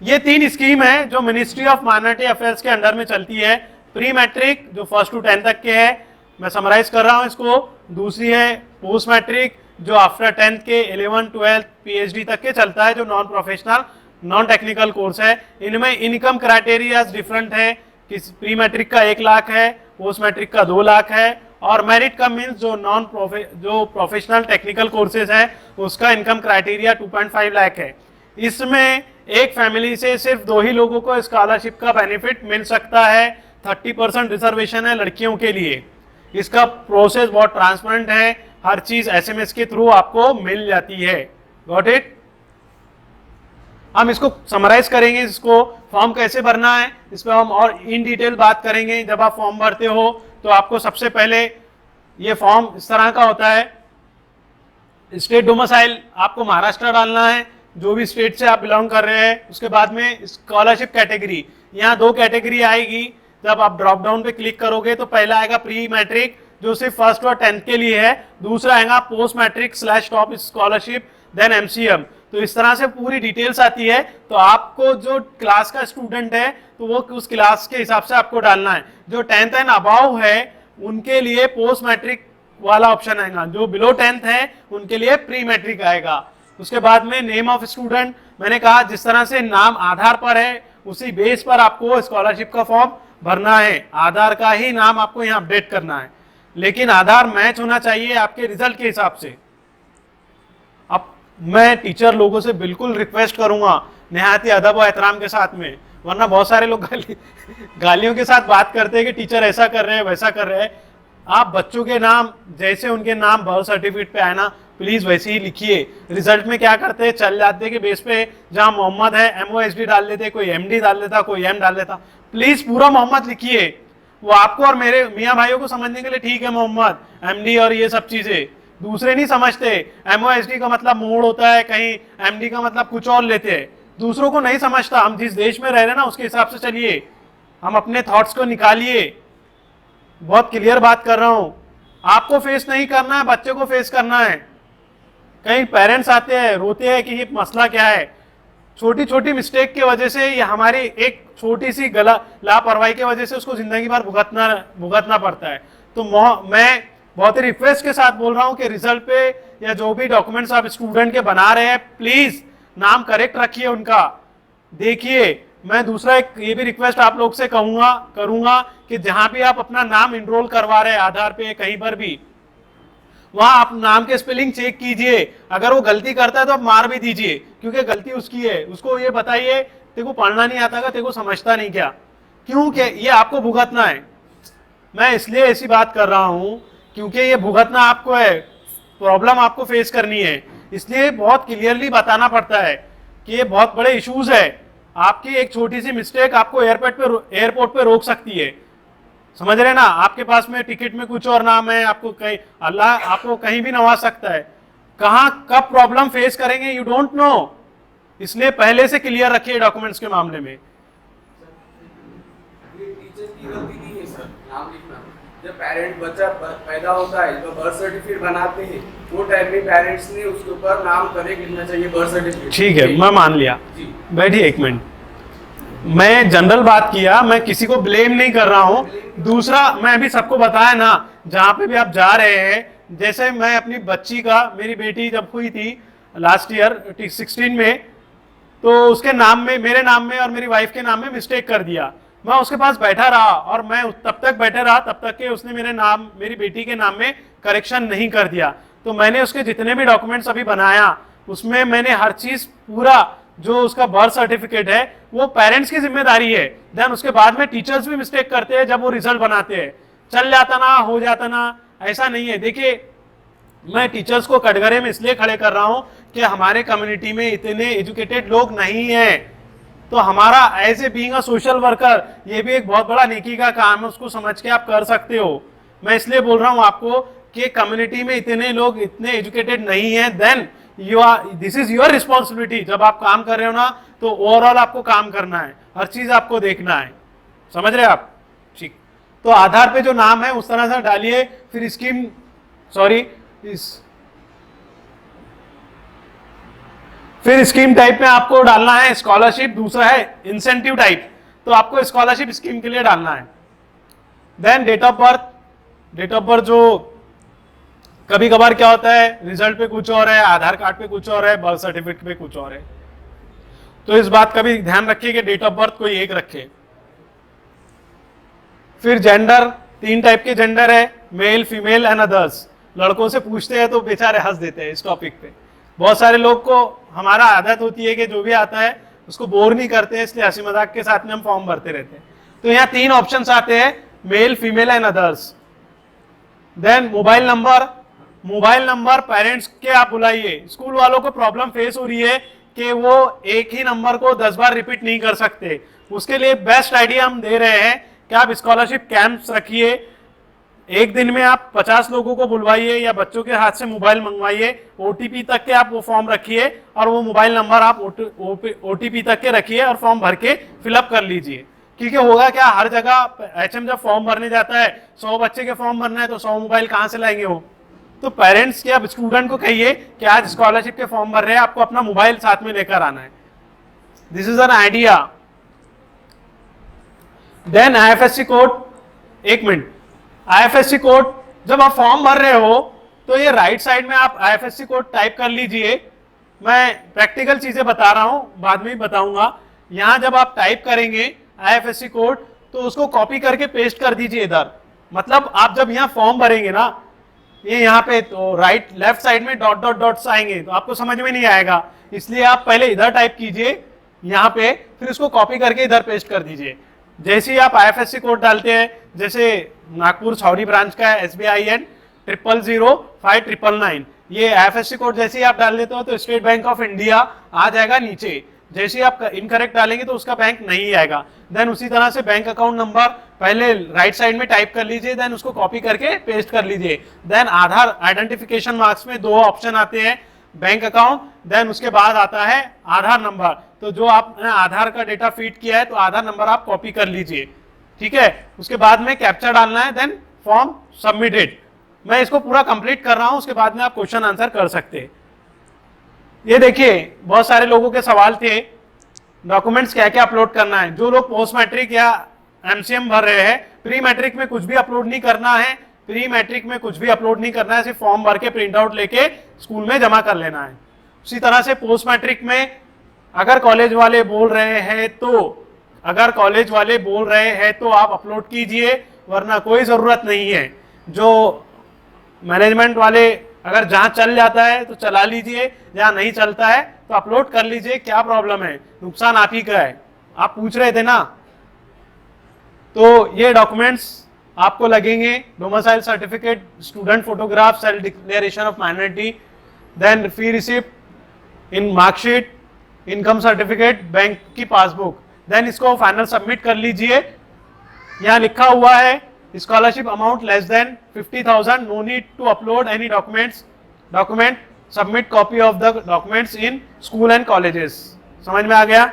ये 3 स्कीम है जो मिनिस्ट्री ऑफ माइनॉरिटी अफेयर्स के अंडर में चलती है। प्री मैट्रिक जो 1 to 10 तक के है, मैं समराइज कर रहा हूं इसको। दूसरी है पोस्ट मैट्रिक जो आफ्टर 10th के 11, 12, PhD तक के चलता है, जो non professional non technical course है। इनमें इनकम क्राइटेरिया डिफरेंट है कि प्री मैट्रिक का 1 लाख है, पोस्ट मैट्रिक का 2 लाख है, और मेरिट कम मीन्स जो प्रोफेशनल टेक्निकल कोर्सेज है उसका इनकम क्राइटेरिया 2.5 लाख है। इसमें एक फैमिली से सिर्फ 2 ही लोगों को स्कॉलरशिप का बेनिफिट मिल सकता है। 30% रिजर्वेशन है लड़कियों के लिए। इसका प्रोसेस बहुत ट्रांसपेरेंट है, हर चीज SMS के थ्रू आपको मिल जाती है। Got it? हम इसको समराइज करेंगे, इसको फॉर्म कैसे भरना है इस पर हम और इन डिटेल बात करेंगे। जब आप फॉर्म भरते हो तो आपको सबसे पहले ये फॉर्म इस तरह का होता है। स्टेट डोमिसाइल आपको महाराष्ट्र डालना है, जो भी स्टेट से आप बिलोंग कर रहे हैं। उसके बाद में स्कॉलरशिप कैटेगरी, यहाँ 2 कैटेगरी आएगी। जब आप ड्रॉप डाउन पे क्लिक करोगे तो पहला आएगा प्री मैट्रिक जो सिर्फ 1st और 10th के लिए है, दूसरा आएगा post matric / top scholarship, then MCM। तो इस तरह से पूरी डिटेल्स आती है। तो आपको जो क्लास का स्टूडेंट है तो वो उस क्लास के हिसाब से आपको डालना है। जो 10th एंड अबाव है उनके लिए पोस्ट मैट्रिक वाला ऑप्शन आएगा, जो बिलो 10th है उनके लिए प्री मैट्रिक आएगा। उसके बाद में नेम ऑफ स्टूडेंट, मैंने कहा जिस तरह से नाम आधार पर है उसी बेस पर आपको स्कॉलरशिप का फॉर्म भरना है। आधार का ही नाम आपको यहाँ अपडेट करना है, लेकिन आधार मैच होना चाहिए आपके रिजल्ट के हिसाब से। अब मैं टीचर लोगों से बिल्कुल रिक्वेस्ट करूंगा निहायती अदब और एहतराम के साथ में, वरना बहुत सारे लोग गालियों के साथ बात करते हैं कि टीचर ऐसा कर रहे हैं वैसा कर रहे हैं। आप बच्चों के नाम जैसे उनके नाम बर्थ सर्टिफिकेट पे आए ना, प्लीज वैसे ही लिखिए। रिजल्ट में क्या करते हैं, चल जाते के बेस पे जहां मोहम्मद है MOSD डाल लेते, कोई MD डाल लेता, कोई M डाल लेता। प्लीज पूरा मोहम्मद लिखिए। वो आपको और मेरे मियाँ भाइयों को समझने के लिए ठीक है मोहम्मद, MD और ये सब चीजें, दूसरे नहीं समझते। MOSD का मतलब मोड़ होता है, कहीं MD का मतलब कुछ और लेते हैं, दूसरों को नहीं समझता। हम जिस देश में रह रहे हैं ना उसके हिसाब से चलिए, हम अपने थॉट्स को निकालिए। बहुत क्लियर बात कर रहा हूं, आपको फेस नहीं करना है, बच्चे को फेस करना है। कई पेरेंट्स आते हैं रोते हैं कि ये मसला क्या है। छोटी छोटी मिस्टेक की वजह से या हमारी एक छोटी सी लापरवाही की वजह से उसको जिंदगी भर भुगतना पड़ता है। तो मैं बहुत ही रिक्वेस्ट के साथ बोल रहा हूं कि रिजल्ट पे या जो भी डॉक्यूमेंट्स आप स्टूडेंट के बना रहे हैं प्लीज नाम करेक्ट रखिए उनका। देखिए मैं दूसरा एक ये भी रिक्वेस्ट आप लोग से करूंगा कि जहां भी आप अपना नाम इनरोल करवा रहे हैं आधार पे कहीं पर भी, वहां आप नाम के स्पेलिंग चेक कीजिए। अगर वो गलती करता है तो आप मार भी दीजिए, क्योंकि गलती उसकी है। उसको ये बताइए तेरे को पढ़ना नहीं आता, तेरे को समझता नहीं क्या, क्योंकि ये आपको भुगतना है। मैं इसलिए ऐसी बात कर रहा हूं क्योंकि ये भुगतना आपको है, प्रॉब्लम आपको फेस करनी है, इसलिए बहुत क्लियरली बताना पड़ता है कि ये बहुत बड़े इश्यूज है। आपकी एक छोटी सी मिस्टेक आपको एयरपोर्ट पे रोक सकती है। समझ रहे ना, आपके पास में टिकट में कुछ और नाम है, आपको कहीं अल्लाह आपको कहीं भी नवाज सकता है। कहां कब प्रॉब्लम फेस करेंगे यू डोंट नो, इसलिए पहले से क्लियर रखिए डॉक्यूमेंट्स के मामले में। ये टीचर की गलती नहीं है सर नाम लिखना। जब पेरेंट बच्चा पैदा होता है, जब बर्थ सर्टिफिकेट बनाते हैं वो टाइम में पेरेंट्स ने उसके ऊपर नाम करेक्ट लिखना चाहिए बर्थ सर्टिफिकेट। ठीक है, मैं मान लिया। बैठिए एक मिनट, मैं जनरल बात किया, मैं किसी को ब्लेम नहीं कर रहा हूं। दूसरा मैं अभी सबको बताया ना, जहां पे भी आप जा रहे हैं, जैसे मैं अपनी बच्ची का, मेरी बेटी जब हुई थी लास्ट ईयर 16 में, तो उसके नाम में, मेरे नाम में और मेरी वाइफ के नाम में मिस्टेक कर दिया। मैं उसके पास बैठा रहा और मैं तब तक बैठा रहा तब तक कि उसने मेरी बेटी के नाम में करेक्शन नहीं कर दिया। तो मैंने उसके जितने भी डॉक्यूमेंट्स अभी बनाया उसमें मैंने हर चीज पूरा, जो उसका बर्थ सर्टिफिकेट है वो पेरेंट्स की जिम्मेदारी है। देन उसके बाद में टीचर्स भी मिस्टेक करते हैं जब वो रिजल्ट बनाते हैं, चल जाता ना, हो जाता ना, ऐसा नहीं है। देखिए मैं टीचर्स को कटघरे में इसलिए खड़े कर रहा हूं कि हमारे कम्युनिटी में इतने एजुकेटेड लोग नहीं हैं, तो हमारा as a being a social worker ये भी एक बहुत बड़ा नेकी का काम है, उसको समझ के आप कर सकते हो। मैं इसलिए बोल रहा हूं आपको कि कम्युनिटी में इतने लोग इतने एजुकेटेड नहीं हैं, then this is your responsibility. जब आप काम कर रहे हो ना तो ओवरऑल आपको काम करना है, हर चीज आपको देखना है, समझ रहे आप? ठीक, तो आधार पे जो नाम है उस तरह से डालिए। फिर स्कीम फिर स्कीम टाइप में आपको डालना है स्कॉलरशिप, दूसरा है इंसेंटिव टाइप, तो आपको स्कॉलरशिप स्कीम के लिए डालना है। देन डेट ऑफ बर्थ जो कभी कभार क्या होता है रिजल्ट पे कुछ और है, आधार कार्ड पे कुछ और है, बर्थ सर्टिफिकेट पे कुछ और है, तो इस बात का भी ध्यान रखिए कि डेट ऑफ बर्थ कोई एक रखे। फिर जेंडर, 3 टाइप के जेंडर है, मेल, फीमेल एंड अदर्स। लड़कों से पूछते हैं तो बेचारे हंस देते हैं इस टॉपिक पे। बहुत सारे लोग को हमारा आदत होती है कि जो भी आता है उसको बोर नहीं करते, इसलिए हंसी मजाक के साथ में हम फॉर्म भरते रहते हैं। तो यहाँ 3 ऑप्शंस आते हैं, male, female and others. Then mobile number parents के आप बुलाइए। स्कूल वालों को प्रॉब्लम फेस हो रही है कि वो एक ही नंबर को 10 बार रिपीट नहीं कर सकते, उसके लिए बेस्ट आइडिया हम दे रहे हैं कि आप स्कॉलरशिप कैंप्स रखिए। एक दिन में आप 50 लोगों को बुलवाइए या बच्चों के हाथ से मोबाइल मंगवाइए, ओटीपी तक के आप वो फॉर्म रखिए और वो मोबाइल नंबर आप ओटीपी तक के रखिए और फॉर्म भर के फिलअप कर लीजिए। क्योंकि होगा क्या, हर जगह एचएम जब फॉर्म भरने जाता है 100 बच्चे के फॉर्म भरना है तो 100 मोबाइल कहाँ से लाएंगे वो? तो पेरेंट्स के अब स्टूडेंट को कहिए कि आज स्कॉलरशिप के फॉर्म भर रहे हैं, आपको अपना मोबाइल साथ में लेकर आना है। This is an idea. Then IFSC code, 1 minute, IFSC code जब आप फॉर्म भर रहे हो तो ये राइट साइड में आप आईएफएससी कोड टाइप कर लीजिए। मैं प्रैक्टिकल चीजें बता रहा हूं, बाद में ही बताऊंगा। यहां जब आप टाइप करेंगे आईएफएससी कोड तो उसको कॉपी करके पेस्ट कर दीजिए इधर। मतलब आप जब यहाँ फॉर्म भरेंगे ना, ये यहाँ पे तो राइट लेफ्ट साइड में डॉट डॉट डॉट्स आएंगे तो आपको समझ में नहीं आएगा, इसलिए आप पहले इधर टाइप कीजिए यहाँ पे, फिर उसको कॉपी करके इधर पेस्ट कर दीजिए। जैसे ही आप आईएफएससी कोड डालते हैं, जैसे नागपुर छावनी ब्रांच का है SBIN 0005999, ये आईएफएससी कोड जैसे ही आप डाल देते हो तो स्टेट बैंक ऑफ इंडिया आ जाएगा नीचे। जैसे ही आप इनकरेक्ट डालेंगे तो उसका बैंक नहीं आएगा। देन उसी तरह से बैंक अकाउंट नंबर पहले राइट साइड में टाइप कर लीजिए, देन उसको कॉपी करके पेस्ट कर लीजिए। देन आधार आइडेंटिफिकेशन मार्क्स में 2 ऑप्शन आते हैं, बैंक अकाउंट, देन उसके बाद आता है आधार नंबर। तो जो आपने आधार का डेटा फीड किया है तो आधार नंबर आप कॉपी कर लीजिए, ठीक है। उसके बाद में कैप्चा डालना है, देन फॉर्म सबमिटेड। मैं इसको पूरा कंप्लीट कर रहा हूं, उसके बाद में आप क्वेश्चन आंसर कर सकते हैं। ये देखिए बहुत सारे लोगों के सवाल थे, डॉक्यूमेंट्स क्या क्या अपलोड करना है। जो लोग पोस्ट मैट्रिक या एमसीएम भर रहे हैं, प्री मैट्रिक में कुछ भी अपलोड नहीं करना है, प्री मैट्रिक में कुछ भी अपलोड नहीं करना है, सिर्फ फॉर्म भर के प्रिंट आउट लेके स्कूल में जमा कर लेना है। उसी तरह से पोस्ट मैट्रिक में अगर कॉलेज वाले बोल रहे हैं तो आप अपलोड कीजिए, वरना कोई जरूरत नहीं है। जो मैनेजमेंट वाले अगर जहां चल जाता है तो चला लीजिए, जहां नहीं चलता है तो अपलोड कर लीजिए, क्या प्रॉब्लम है, नुकसान आप ही का है। आप पूछ रहे थे ना, तो ये डॉक्यूमेंट्स आपको लगेंगे, domicile certificate, student photograph, self declaration of minority, then fee receipt in marksheet, income certificate, bank की पासबुक। देन इसको फाइनल सबमिट कर लीजिए। यहाँ लिखा हुआ है scholarship amount less than 50,000, no need to upload any document, submit copy of the documents in school and colleges. समझ में आ गया?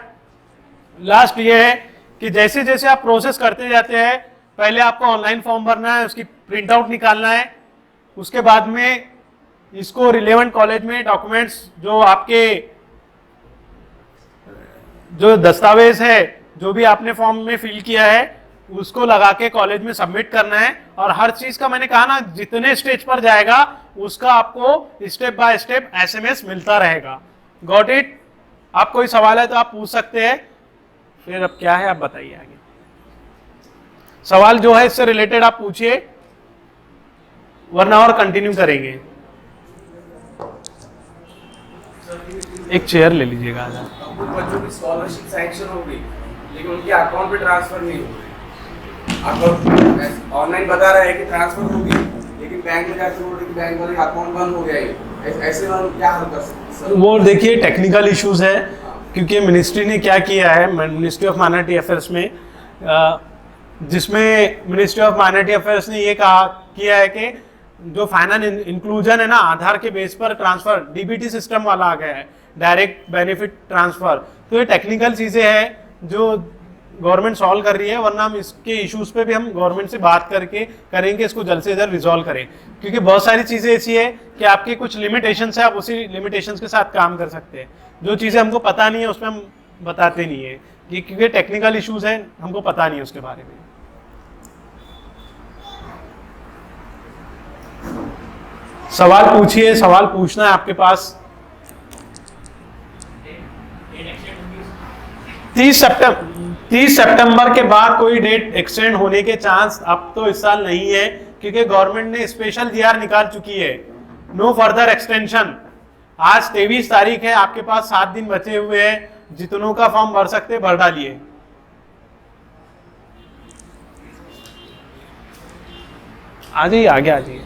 लास्ट ये है कि जैसे जैसे आप प्रोसेस करते जाते हैं, पहले आपको ऑनलाइन फॉर्म भरना है, उसकी प्रिंट आउट निकालना है, उसके बाद में इसको रिलेवेंट कॉलेज में डॉक्यूमेंट्स जो आपके जो दस्तावेज है, जो भी आपने फॉर्म में फिल किया है, उसको लगा के कॉलेज में सबमिट करना है। और हर चीज का मैंने कहा ना, जितने स्टेज पर जाएगा उसका आपको स्टेप बाय स्टेप SMS मिलता रहेगा। Got it? आप कोई सवाल है तो आप पूछ सकते हैं। फिर अब क्या है आप बताइए आगे। सवाल जो है इससे रिलेटेड आप पूछिए, वरना और कंटिन्यू करेंगे। एक चेयर ले लीजिएगा। बच्चों की स्कॉलरशिप सैंक्शन हो गई लेकिन उनके अकाउंट पे ट्रांसफर नहीं हो रही। आप ऑनलाइन बता रहे हैं कि ट्रांसफर होगी, लेकिन बैंक में जाके बोल रहे कि बैंक वाले अकाउंट बंद हो गया है, ऐसे हम क्या हल कर सकते हैं सर? वो देखिए टेक्निकल इश्यूज है, क्योंकि मिनिस्ट्री ने क्या किया है, मिनिस्ट्री ऑफ माइनॉरिटी अफेयर्स में, जिसमें मिनिस्ट्री ऑफ माइनॉरिटी अफेयर्स ने ये किया है कि जो फाइनेंस इंक्लूजन है ना, आधार के बेस पर ट्रांसफर डीबीटी सिस्टम वाला आ गया है, डायरेक्ट बेनिफिट ट्रांसफर। तो ये टेक्निकल चीज़ें हैं जो गवर्नमेंट सॉल्व कर रही है, वरना हम इसके इश्यूज पे भी हम गवर्नमेंट से बात करके करेंगे, इसको जल्द से जल्द रिजॉल्व करें, क्योंकि बहुत सारी चीज़ें ऐसी है कि आपकी कुछ लिमिटेशंस है, आप उसी लिमिटेशंस के साथ काम कर सकते हैं। जो चीज़ें हमको पता नहीं है उसमें हम बताते नहीं है, कि क्योंकि टेक्निकल इश्यूज हैं, हमको पता नहीं है उसके बारे में। सवाल पूछिए, सवाल पूछना है आपके पास। 30 सितंबर के बाद कोई डेट एक्सटेंड होने के चांस अब तो इस साल नहीं है, क्योंकि गवर्नमेंट ने स्पेशल जीआर निकाल चुकी है, नो फर्दर एक्सटेंशन। आज 23 तारीख है, आपके पास 7 दिन बचे हुए हैं, जितनों का फॉर्म भर सकते भर डालिए। आ जाइए, आगे आ जाइए।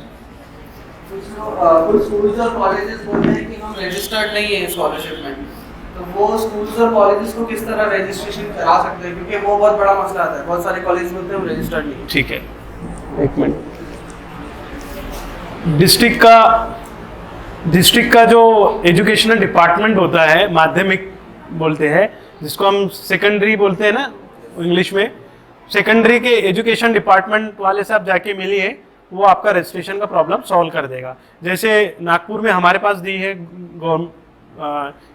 कुछ स्कूल्स और कॉलेजेस बोलते हैं कि हम रजिस्टर्ड नहीं है स्कॉलरशिप में, तो वो स्कूल्स और कॉलेजेस को किस तरह रजिस्ट्रेशन करा सकते हैं, क्योंकि वो बहुत बड़ा मसला आता है, बहुत सारे कॉलेज बोलते हैं हम रजिस्टर्ड नहीं। ठीक है, एक मिनट। डिस्ट्रिक्ट का जो एजुकेशनल डिपार्टमेंट होता है, माध्यमिक बोलते हैं, जिसको हम सेकेंडरी बोलते हैं ना इंग्लिश में, सेकेंडरी के एजुकेशन डिपार्टमेंट वाले से आप जाके मिलिए, वो आपका रजिस्ट्रेशन का प्रॉब्लम सॉल्व कर देगा। जैसे नागपुर में हमारे पास दी है,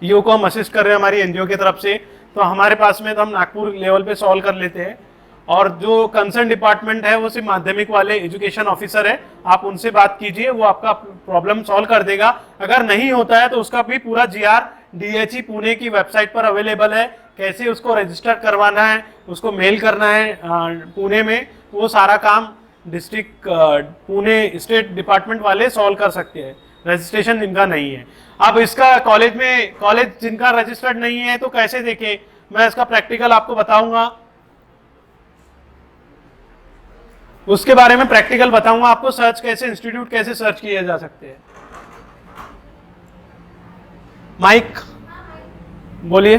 ईओ को हम असिस्ट कर रहे हैं हमारी एनजीओ की तरफ से, तो हमारे पास में तो हम नागपुर लेवल पे सॉल्व कर लेते हैं। और जो कंसर्न डिपार्टमेंट है वो सिर्फ माध्यमिक वाले एजुकेशन ऑफिसर है, आप उनसे बात कीजिए, वो आपका प्रॉब्लम सॉल्व कर देगा। अगर नहीं होता है तो उसका भी पूरा जीआर डीएचई पुणे की वेबसाइट पर अवेलेबल है, कैसे उसको रजिस्टर करवाना है, उसको मेल करना है पुणे में, वो सारा काम डिस्ट्रिक्ट पुणे स्टेट डिपार्टमेंट वाले सॉल्व कर सकते हैं, रजिस्ट्रेशन जिनका नहीं है। अब इसका कॉलेज जिनका रजिस्टर्ड नहीं है तो कैसे देखे, मैं इसका प्रैक्टिकल आपको बताऊंगा, उसके बारे में प्रैक्टिकल बताऊंगा आपको, सर्च कैसे, इंस्टीट्यूट कैसे सर्च किए जा सकते हैं। माइक बोलिए।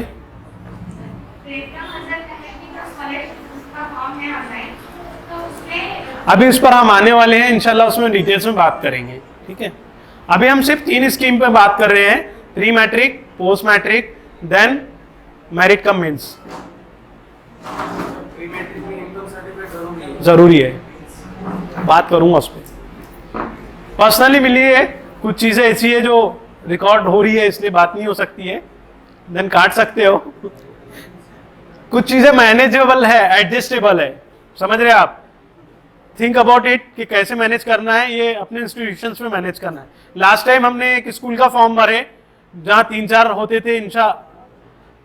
अभी उस पर हम आने वाले हैं इंशाल्लाह, उसमें डिटेल्स में बात करेंगे, ठीक है। अभी हम सिर्फ 3 स्कीम पे बात कर रहे हैं, pre matric, post matric, then merit cum means. Pre matric में इनकम सर्टिफिकेट जरूरी है, बात करूंगा उस पर। पर्सनली मिलिए, कुछ चीजें ऐसी है जो रिकॉर्ड हो रही है इसलिए बात नहीं हो सकती है, देन काट सकते हो। कुछ चीजें मैनेजेबल है, एडजस्टेबल है, समझ रहे आप, थिंक अबाउट इट कि कैसे मैनेज करना है, ये अपने इंस्टीट्यूशंस में मैनेज करना है। लास्ट टाइम हमने एक स्कूल का फॉर्म भरे जहाँ 3-4 होते थे,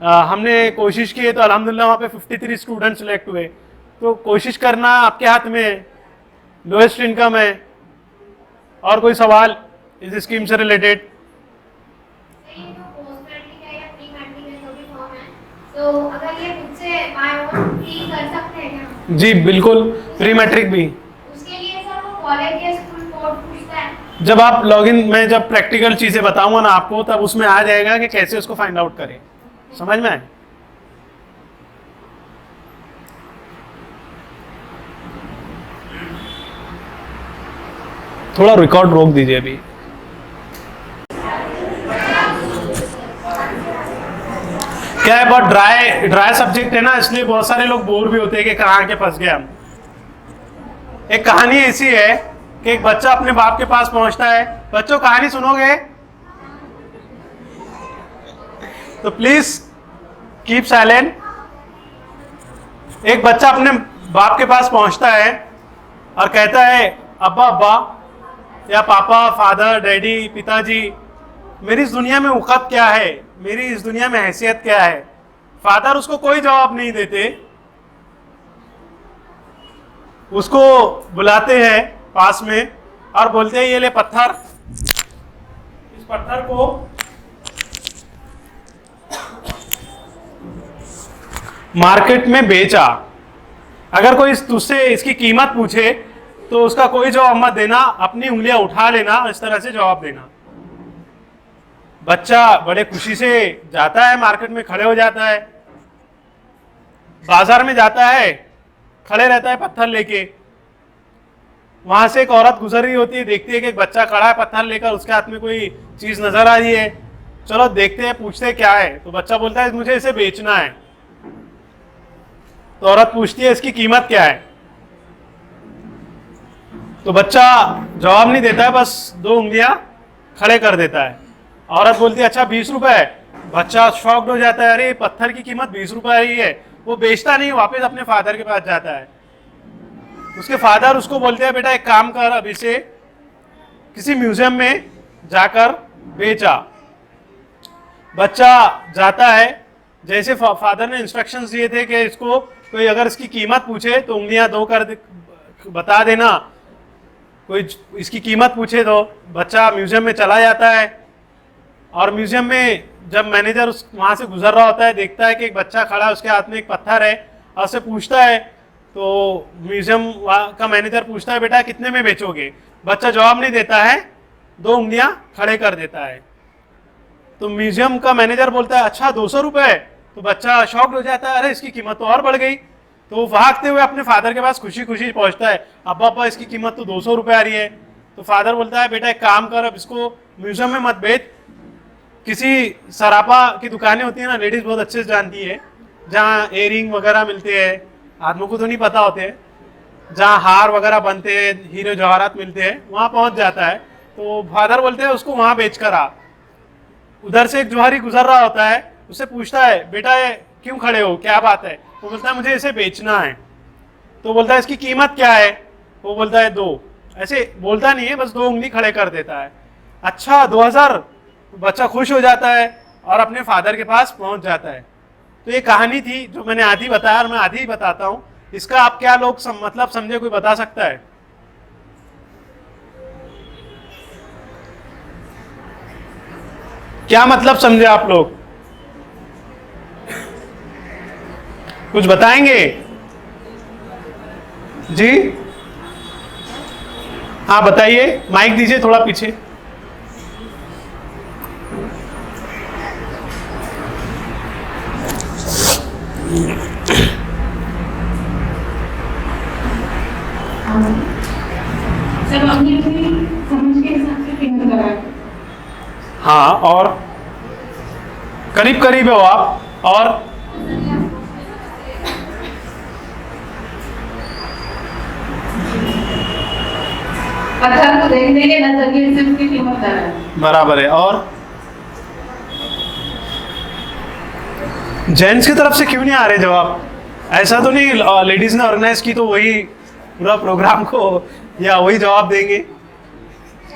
हमने कोशिश की तो अल्हम्दुलिल्लाह वहाँ पे 53 स्टूडेंट सिलेक्ट हुए। तो कोशिश करना आपके हाथ में है, लोएस्ट इनकम है। और कोई सवाल इस स्कीम से रिलेटेड? तो अगर ये खुद से बाय ओन फील कर सकते हैं क्या? जी बिल्कुल, प्री मैट्रिक भी। उसके लिए सर वो कॉलेज या स्कूल कोड पूछता है? जब आप लॉगिन में जब प्रैक्टिकल चीजें बताऊंगा ना आपको, तब उसमें आ जाएगा कि कैसे उसको फाइंड आउट करें, समझ में आए? थोड़ा रिकॉर्ड रोक दीजिए अभी। क्या है, बहुत ड्राई सब्जेक्ट है ना, इसलिए बहुत सारे लोग बोर भी होते हैं कि कहाँ के फंस गए हम। एक कहानी ऐसी है कि एक बच्चा अपने बाप के पास पहुंचता है। बच्चों कहानी सुनोगे तो प्लीज कीप साइलेंट। एक बच्चा अपने बाप के पास पहुंचता है और कहता है, अब्बा अब्बा या पापा, फादर, डैडी, पिताजी, मेरी इस दुनिया में औकात क्या है, मेरी इस दुनिया में हैसियत क्या है। फादर उसको कोई जवाब नहीं देते, उसको बुलाते हैं पास में और बोलते हैं, ये ले पत्थर, इस पत्थर को मार्केट में बेचा। अगर कोई तुझसे इसकी कीमत पूछे तो उसका कोई जवाब मत देना, अपनी उंगलियां उठा लेना, इस तरह से जवाब देना। बच्चा बड़े खुशी से जाता है, मार्केट में खड़े हो जाता है, बाजार में जाता है, खड़े रहता है पत्थर लेके। वहां से एक औरत गुजर रही होती है, देखती है कि एक बच्चा खड़ा है पत्थर लेकर, उसके हाथ में कोई चीज नजर आ रही है, चलो देखते हैं, पूछते हैं क्या है। तो बच्चा बोलता है मुझे इसे बेचना है। तो औरत पूछती है इसकी कीमत क्या है। तो बच्चा जवाब नहीं देता है, बस 2 उंगलियां खड़े कर देता है। औरत बोलती है अच्छा 20 रुपए। बच्चा शॉक्ड हो जाता है, अरे पत्थर की कीमत 20 रुपए ही है। वो बेचता नहीं, वापस अपने फादर के पास जाता है। उसके फादर उसको बोलते हैं बेटा एक काम कर, अब इसे किसी म्यूजियम में जाकर बेचा। बच्चा जाता है, जैसे फादर ने इंस्ट्रक्शंस दिए थे कि इसको कोई अगर इसकी कीमत पूछे तो उंगलियां 2 कर बता देना, कोई इसकी कीमत पूछे तो। बच्चा म्यूजियम में चला जाता है और म्यूजियम में जब मैनेजर वहां से गुजर रहा होता है, देखता है कि एक बच्चा खड़ा है, उसके हाथ में एक पत्थर है और उससे पूछता है। तो म्यूजियम का मैनेजर पूछता है बेटा कितने में बेचोगे। बच्चा जवाब नहीं देता है, 2 उंगलियां खड़े कर देता है। तो म्यूजियम का मैनेजर बोलता है अच्छा 200 रुपए। तो बच्चा शॉक्ड हो जाता है, अरे इसकी कीमत तो और बढ़ गई। तो वो भागते हुए अपने फादर के पास खुशी खुशी पहुंचता है, अब्बा अब्बा इसकी कीमत तो 200 रुपए आ रही है। तो फादर बोलता है बेटा एक काम कर, अब इसको म्यूजियम में मत बेच, किसी सरापा की दुकानें होती है ना, लेडीज बहुत अच्छे से जानती है, जहाँ एयरिंग वगैरह मिलते हैं, आदमियों को तो नहीं पता होते हैं, जहाँ हार वगैरह बनते हैं, हीरे जवाहरात मिलते हैं, वहाँ पहुँच जाता है। तो फादर बोलते हैं उसको वहाँ बेच कर आ। उधर से एक जोहरी गुजर रहा होता है, उससे पूछता है बेटा क्यों खड़े हो, क्या बात है। वो बोलता है मुझे इसे बेचना है। तो बोलता है इसकी कीमत क्या है। वो बोलता है 2। ऐसे बोलता नहीं है, बस 2 उंगली खड़े कर देता है। अच्छा 2000। बच्चा खुश हो जाता है और अपने फादर के पास पहुंच जाता है। तो ये कहानी थी जो मैंने आधी बताया और मैं आधी ही बताता हूं। इसका आप क्या लोग मतलब समझे, कोई बता सकता है? क्या मतलब समझे आप लोग, कुछ बताएंगे जी? हाँ बताइए, माइक दीजिए थोड़ा पीछे। सब अपनी समझ के हिसाब से कीमत लगाए। हाँ, और करीब करीब हो आप। और पत्थर को देखने के नजरिए से उसकी कीमत लगाए। बराबर है। और जेंट्स की तरफ से क्यों नहीं आ रहे जवाब? ऐसा तो नहीं लेडीज ने ऑर्गेनाइज की तो वही पूरा प्रोग्राम को या वही जवाब देंगे?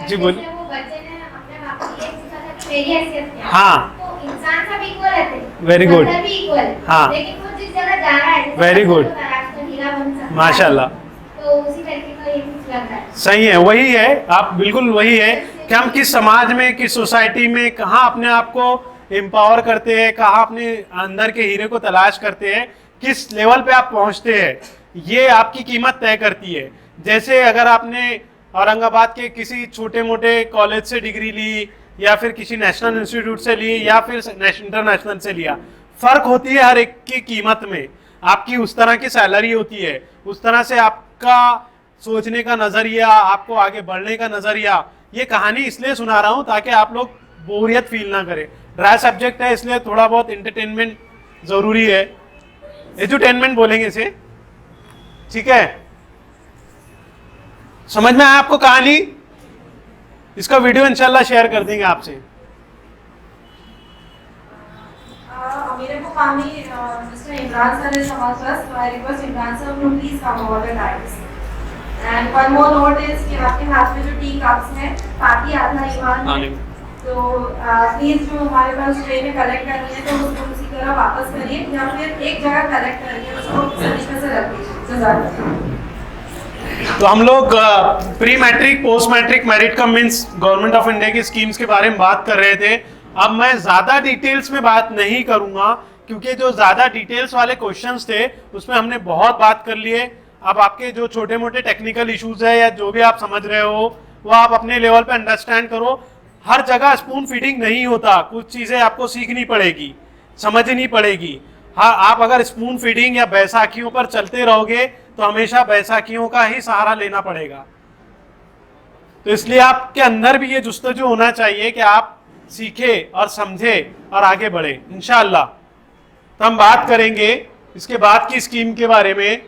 जी बोलिए। वो बच्चे ने अपने बाप को ये सीखा था कि मेरी हैसियत क्या है। हाँ। तो इंसान सब इक्वल रहते हैं। Very good। पत्थर भी इक्वल है। हाँ। लेकिन वो जिस जगह जा रहा है, जैसे Very good। पत्थर होता है, रास्ता ढीला बन सकता है। माशाल्लाह। तो उसी तरीके का ये कुछ लग रहा है। सही है, वही है, आप बिल्कुल वही है कि हम किस समाज में, किस सोसाइटी में कहाँ अपने आप को एम्पावर करते हैं, कहाँ अपने अंदर के हीरे को तलाश करते हैं, किस लेवल पे आप पहुंचते हैं, ये आपकी कीमत तय करती है। जैसे अगर आपने औरंगाबाद के किसी छोटे मोटे कॉलेज से डिग्री ली या फिर किसी नेशनल इंस्टीट्यूट से ली या फिर इंटरनेशनल से लिया, फर्क होती है हर एक की कीमत में। आपकी उस तरह की सैलरी होती है, उस तरह से आपका सोचने का नजरिया, आपको आगे बढ़ने का नजरिया। ये कहानी इसलिए सुना रहा हूं ताकि आप लोग बोरियत फील ना करें। ड्राई सब्जेक्ट है इसलिए थोड़ा बहुत एंटरटेनमेंट जरूरी है, एजुटेनमेंट बोलेंगे इसे, ठीक है? समझ में आया आपको कहानी? इसका वीडियो इंशाल्लाह शेयर कर देंगे आपसे। मेरे को कामी mister Imran sir is amongst us, so I request Imran sir to please come over the dais. And one more note is कि आपके हाथ में जो टी कप्स हैं, पार्टी आधा ईमान है, तो प्लीज जो हमारे पास ट्रे में कलेक्ट करनी है तो उसको उसी तरह वापस करिए या फिर एक जगह कलेक्ट करिए, उसको सलीके से रख दीजिए। जज़ाकल्लाह। तो हम लोग pre matric, post matric, merit cum means government of India की स्कीम्स के बारे में बात कर रहे थे। अब मैं ज्यादा डिटेल्स में बात नहीं करूंगा क्योंकि जो ज्यादा डिटेल्स वाले क्वेश्चंस थे उसमें हमने बहुत बात कर लिए। अब आपके जो छोटे मोटे टेक्निकल इश्यूज है या जो भी आप समझ रहे हो वो आप अपने लेवल पे अंडरस्टैंड करो। हर जगह स्पून फीडिंग नहीं होता, कुछ चीजें आपको सीखनी पड़ेगी, समझनी पड़ेगी। हाँ, आप अगर स्पून फीडिंग या बैसाखियों पर चलते रहोगे तो हमेशा बैसाखियों का ही सहारा लेना पड़ेगा। तो इसलिए आपके अंदर भी ये जुस्तजू होना चाहिए कि आप सीखे और समझे और आगे बढ़े इंशाअल्लाह। तो हम बात करेंगे इसके बाद की स्कीम के बारे में।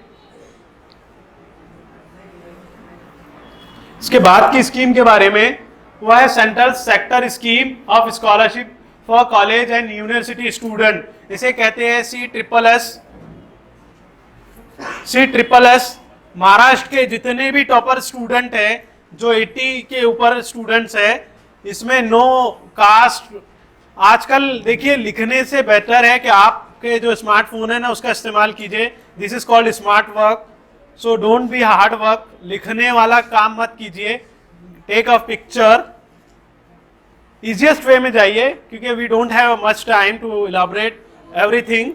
इसके बाद की स्कीम के बारे में वो है central sector scheme of scholarship for college and university student. इसे कहते हैं CSSS। CSSS महाराष्ट्र के जितने भी टॉपर स्टूडेंट हैं, जो 80 के ऊपर स्टूडेंट्स है, इसमें नो कास्ट। आजकल देखिए लिखने से बेटर है कि आपके जो स्मार्टफोन है ना उसका इस्तेमाल कीजिए। This is called smart work, so don't be hard work. लिखने वाला काम मत कीजिए, take a picture. Easiest way में जाइए क्योंकि we don't have much time to elaborate everything,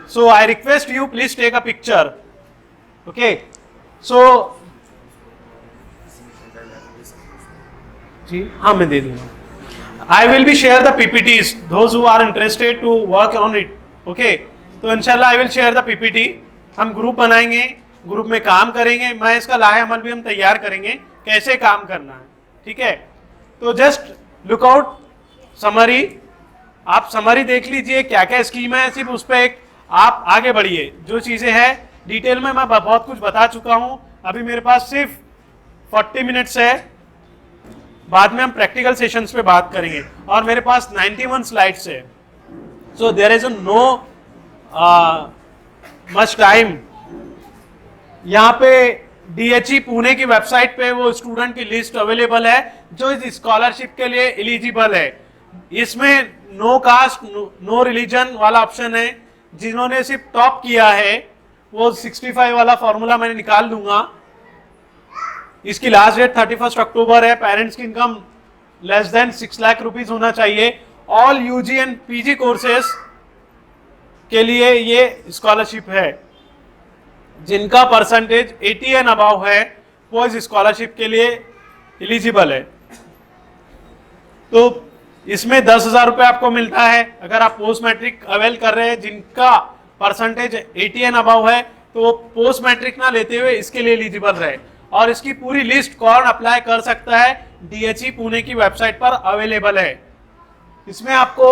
so I request you please take a picture. Okay, so जी हाँ मैं दे दूंगा। I will be share the PPTs those who are interested to work on it. Okay, तो इंशाल्लाह I will share the PPT। हम group बनाएंगे, group में काम करेंगे, मैं इसका लाहे अमल भी हम तैयार करेंगे कैसे काम करना है। ठीक है, तो जस्ट लुक आउट समरी, आप समरी देख लीजिए क्या क्या स्कीम है, सिर्फ उस पर एक आप आगे बढ़िए। जो चीजें हैं डिटेल में मैं बहुत कुछ बता चुका हूं। अभी मेरे पास सिर्फ 40 मिनट्स है, बाद में हम प्रैक्टिकल सेशंस पे बात करेंगे और मेरे पास 91 स्लाइड्स है। So there is no much time. यहाँ पे DHE पुणे की वेबसाइट पे वो स्टूडेंट की लिस्ट अवेलेबल है जो इस स्कॉलरशिप के लिए एलिजिबल है। इसमें नो कास्ट नो रिलीजन वाला ऑप्शन है। जिन्होंने सिर्फ टॉप किया है वो 65 वाला फॉर्मूला मैंने निकाल दूंगा। इसकी लास्ट डेट 31 अक्टूबर है। पेरेंट्स की income less than 6 lakh rupees होना चाहिए। All UG and PG courses के लिए ये स्कॉलरशिप है। जिनका परसेंटेज 80 एंड अबव है वो इस स्कॉलरशिप के लिए एलिजिबल है। तो इसमें 10,000 रुपये आपको मिलता है अगर आप पोस्ट मैट्रिक अवेल कर रहे हैं। जिनका परसेंटेज 80 एंड अबव है तो वो पोस्ट मैट्रिक ना लेते हुए इसके लिए एलिजिबल रहे। और इसकी पूरी लिस्ट कौन अप्लाई कर सकता है DHE पुणे की वेबसाइट पर अवेलेबल है। इसमें आपको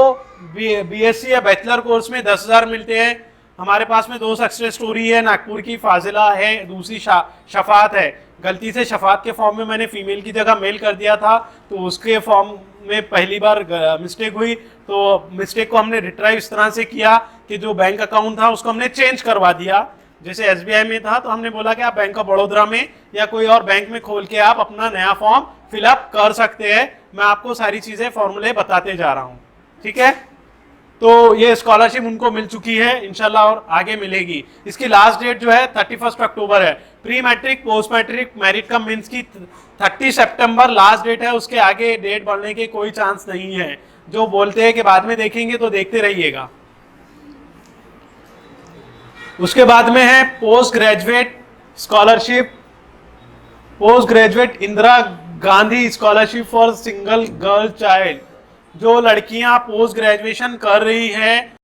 BSc या बैचलर कोर्स में 10,000 मिलते हैं। हमारे पास में 2 सक्सेस स्टोरी है, नागपुर की फाजिला है, दूसरी शफात है। गलती से शफात के फॉर्म में मैंने फीमेल की जगह मेल कर दिया था, तो उसके फॉर्म में पहली बार मिस्टेक हुई, तो मिस्टेक को हमने रिट्राइव इस तरह से किया कि जो बैंक अकाउंट था उसको हमने चेंज करवा दिया। जैसे SBI में था तो हमने बोला कि आप बैंक ऑफ बड़ौदा में या कोई और बैंक में खोल के आप अपना नया फॉर्म फिलअप कर सकते हैं। मैं आपको सारी चीजें फॉर्मूले बताते जा रहा हूँ। ठीक है, तो ये स्कॉलरशिप उनको मिल चुकी है इंशाल्लाह और आगे मिलेगी। इसकी लास्ट डेट जो है 31 अक्टूबर है। Pre matric post matric merit cum means की 30 सितंबर लास्ट डेट है। उसके आगे डेट बढ़ने के कोई चांस नहीं है। जो बोलते हैं कि बाद में देखेंगे तो देखते रहिएगा। उसके बाद में है post graduate scholarship, post graduate Indira Gandhi scholarship for single girl child. जो लड़कियां पोस्ट ग्रेजुएशन कर रही है